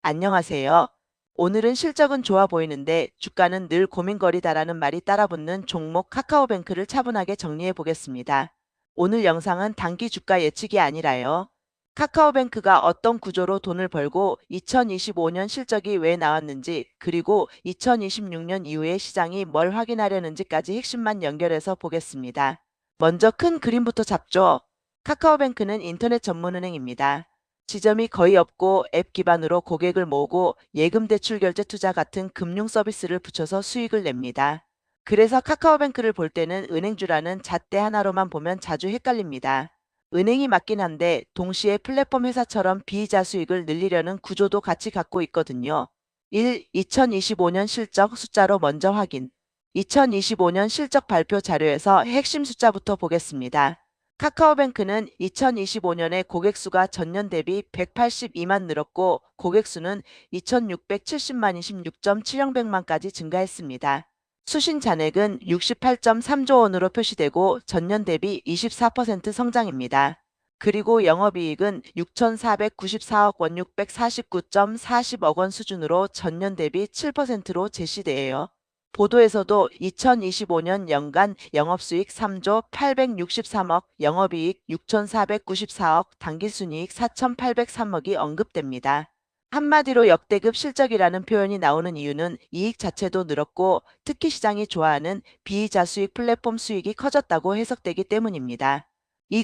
안녕하세요. 오늘은 실적은 좋아 보이는데 주가는 늘 고민거리다라는 말이 따라붙는 종목 카카오뱅크를 차분하게 정리해 보겠습니다. 오늘 영상은 단기 주가 예측이 아니라요. 카카오뱅크가 어떤 구조로 돈을 벌고 2025년 실적이 왜 나왔는지 그리고 2026년 이후에 시장이 뭘 확인하려는지까지 핵심만 연결해서 보겠습니다. 먼저 큰 그림부터 잡죠. 카카오뱅크는 인터넷 전문은행입니다. 지점이 거의 없고 앱 기반으로 고객을 모으고 예금 대출 결제 투자 같은 금융 서비스를 붙여서 수익을 냅니다. 그래서 카카오뱅크를 볼 때는 은행주라는 잣대 하나로만 보면 자주 헷갈립니다. 은행이 맞긴 한데 동시에 플랫폼 회사처럼 비이자 수익을 늘리려는 구조도 같이 갖고 있거든요. 1. 2025년 실적 숫자로 먼저 확인. 2025년 실적 발표 자료에서 핵심 숫자부터 보겠습니다. 카카오뱅크는 2025년에 고객 수가 전년 대비 182만 늘었고 고객 수는 2670만 26.7영백만까지 증가했습니다. 수신 잔액은 68.3조 원으로 표시되고 전년 대비 24% 성장입니다. 그리고 영업이익은 6,494억 원 649.40억 원 수준으로 전년 대비 7%로 제시돼요. 보도에서도 2025년 연간 영업수익 3조 863억, 영업이익 6,494억, 당기순이익 4,803억이 언급됩니다. 한마디로 역대급 실적이라는 표현이 나오는 이유는 이익 자체도 늘었고 특히 시장이 좋아하는 비이자 수익 플랫폼 수익이 커졌다고 해석되기 때문입니다.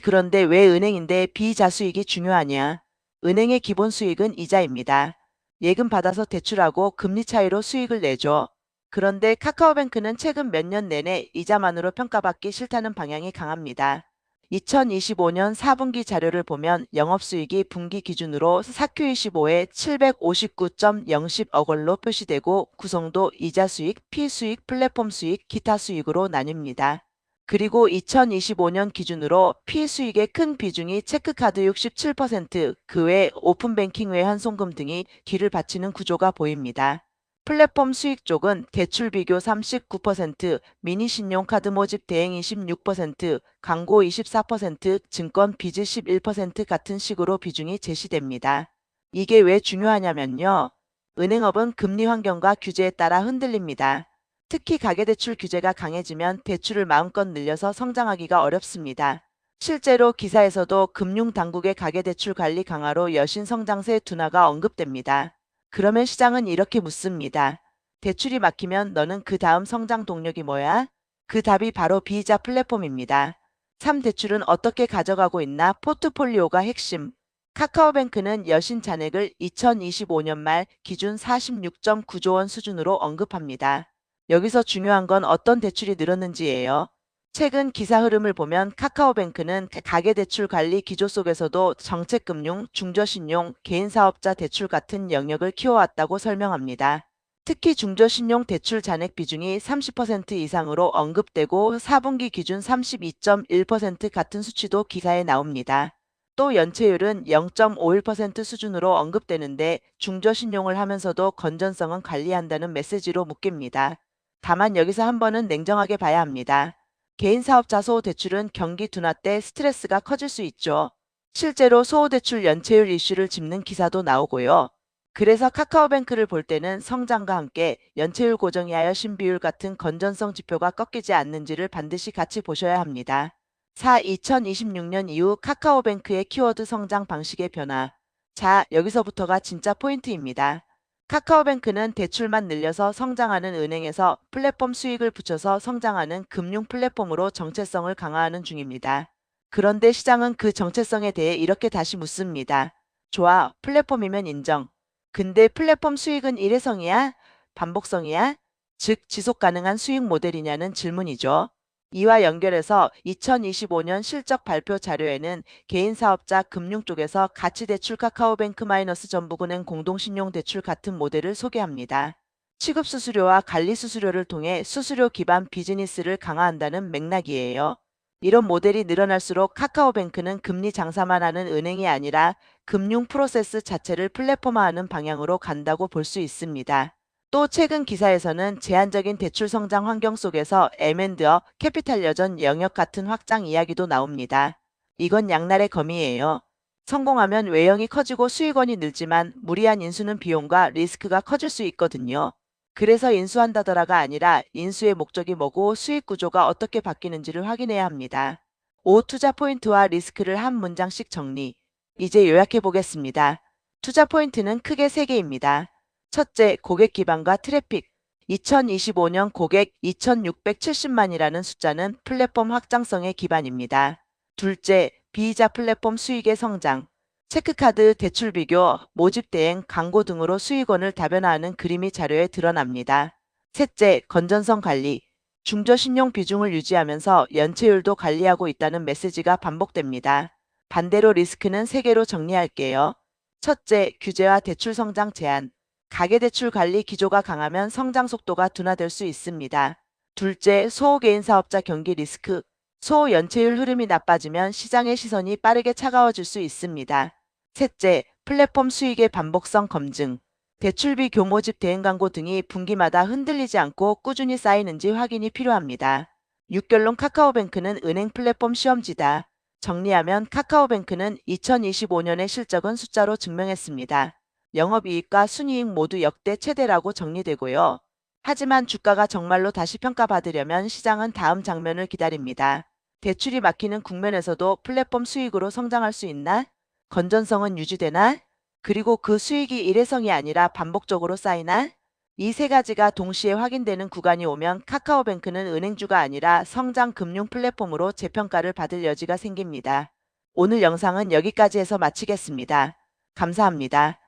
그런데 왜 은행인데 비이자 수익이 중요하냐? 은행의 기본 수익은 이자입니다. 예금 받아서 대출하고 금리 차이로 수익을 내죠. 그런데 카카오뱅크는 최근 몇 년 내내 이자만으로 평가받기 싫다는 방향이 강합니다. 2025년 4분기 자료를 보면 영업수익이 분기 기준으로 4Q25에 759.0억 원로 표시되고 구성도 이자 수익, 피수익, 플랫폼 수익, 기타 수익으로 나뉩니다. 그리고 2025년 기준으로 피수익의 큰 비중이 체크카드 67%, 그 외 오픈뱅킹 외 환송금 등이 뒤를 바치는 구조가 보입니다. 플랫폼 수익 쪽은 대출 비교 39%, 미니 신용카드 모집 대행 26%, 광고 24%, 증권 빚을 11% 같은 식으로 비중이 제시됩니다. 이게 왜 중요하냐면요. 은행업은 금리 환경과 규제에 따라 흔들립니다. 특히 가계대출 규제가 강해지면 대출을 마음껏 늘려서 성장하기가 어렵습니다. 실제로 기사에서도 금융당국의 가계대출 관리 강화로 여신 성장세 둔화가 언급됩니다. 그러면 시장은 이렇게 묻습니다. 대출이 막히면 너는 그 다음 성장 동력이 뭐야? 그 답이 바로 비이자 플랫폼입니다. 3. 대출은 어떻게 가져가고 있나? 포트폴리오가 핵심. 카카오뱅크는 여신 잔액을 2025년 말 기준 46.9조 원 수준으로 언급합니다. 여기서 중요한 건 어떤 대출이 늘었는지예요. 최근 기사 흐름을 보면 카카오뱅크는 가계대출 관리 기조 속에서도 정책금융, 중저신용, 개인사업자 대출 같은 영역을 키워왔다고 설명합니다. 특히 중저신용 대출 잔액 비중이 30% 이상으로 언급되고 4분기 기준 32.1% 같은 수치도 기사에 나옵니다. 또 연체율은 0.51% 수준으로 언급되는데 중저신용을 하면서도 건전성은 관리한다는 메시지로 묶입니다. 다만 여기서 한 번은 냉정하게 봐야 합니다. 개인 사업자 소호대출은 경기 둔화 때 스트레스가 커질 수 있죠. 실제로 소호대출 연체율 이슈를 짚는 기사도 나오고요. 그래서 카카오뱅크를 볼 때는 성장과 함께 연체율 고정이하여 신비율 같은 건전성 지표가 꺾이지 않는지를 반드시 같이 보셔야 합니다. 4. 2026년 이후 카카오뱅크의 키워드 성장 방식의 변화. 자, 여기서부터가 진짜 포인트입니다. 카카오뱅크는 대출만 늘려서 성장하는 은행에서 플랫폼 수익을 붙여서 성장하는 금융 플랫폼으로 정체성을 강화하는 중입니다. 그런데 시장은 그 정체성에 대해 이렇게 다시 묻습니다. 좋아, 플랫폼이면 인정. 근데 플랫폼 수익은 일회성이야? 반복성이야? 즉, 지속 가능한 수익 모델이냐는 질문이죠. 이와 연결해서 2025년 실적 발표 자료에는 개인사업자 금융 쪽에서 가치대출 카카오뱅크 마이너스 전북은행 공동신용대출 같은 모델을 소개합니다. 취급수수료와 관리수수료를 통해 수수료 기반 비즈니스를 강화한다는 맥락이에요. 이런 모델이 늘어날수록 카카오뱅크는 금리 장사만 하는 은행이 아니라 금융 프로세스 자체를 플랫폼화하는 방향으로 간다고 볼 수 있습니다. 또 최근 기사에서는 제한적인 대출 성장 환경 속에서 M&A, 캐피탈 여전 영역 같은 확장 이야기도 나옵니다. 이건 양날의 검이에요. 성공하면 외형이 커지고 수익원이 늘지만 무리한 인수는 비용과 리스크가 커질 수 있거든요. 그래서 인수한다더라가 아니라 인수의 목적이 뭐고 수익 구조가 어떻게 바뀌는지를 확인해야 합니다. 5. 투자 포인트와 리스크를 한 문장씩 정리. 이제 요약해 보겠습니다. 투자 포인트는 크게 3개입니다. 첫째, 고객 기반과 트래픽. 2025년 고객 2670만이라는 숫자는 플랫폼 확장성의 기반입니다. 둘째, 비이자 플랫폼 수익의 성장. 체크카드, 대출 비교, 모집 대행, 광고 등으로 수익원을 다변화하는 그림이 자료에 드러납니다. 셋째, 건전성 관리. 중저신용 비중을 유지하면서 연체율도 관리하고 있다는 메시지가 반복됩니다. 반대로 리스크는 3개로 정리할게요. 첫째, 규제와 대출 성장 제한. 가계대출 관리 기조가 강하면 성장 속도가 둔화될 수 있습니다. 둘째, 소호개인 사업자 경기 리스크. 소연체율 흐름이 나빠지면 시장의 시선이 빠르게 차가워질 수 있습니다. 셋째, 플랫폼 수익의 반복성 검증. 대출비 교모집 대행 광고 등이 분기마다 흔들리지 않고 꾸준히 쌓이는지 확인이 필요합니다. 6결론 카카오뱅크는 은행 플랫폼 시험지다. 정리하면 카카오뱅크는 2025년의 실적은 숫자로 증명했습니다. 영업이익과 순이익 모두 역대 최대라고 정리되고요. 하지만 주가가 정말로 다시 평가받으려면 시장은 다음 장면을 기다립니다. 대출이 막히는 국면에서도 플랫폼 수익으로 성장할 수 있나? 건전성은 유지되나? 그리고 그 수익이 일회성이 아니라 반복적으로 쌓이나? 이 3가지가 동시에 확인되는 구간이 오면 카카오뱅크는 은행주가 아니라 성장 금융 플랫폼으로 재평가를 받을 여지가 생깁니다. 오늘 영상은 여기까지 해서 마치겠습니다. 감사합니다.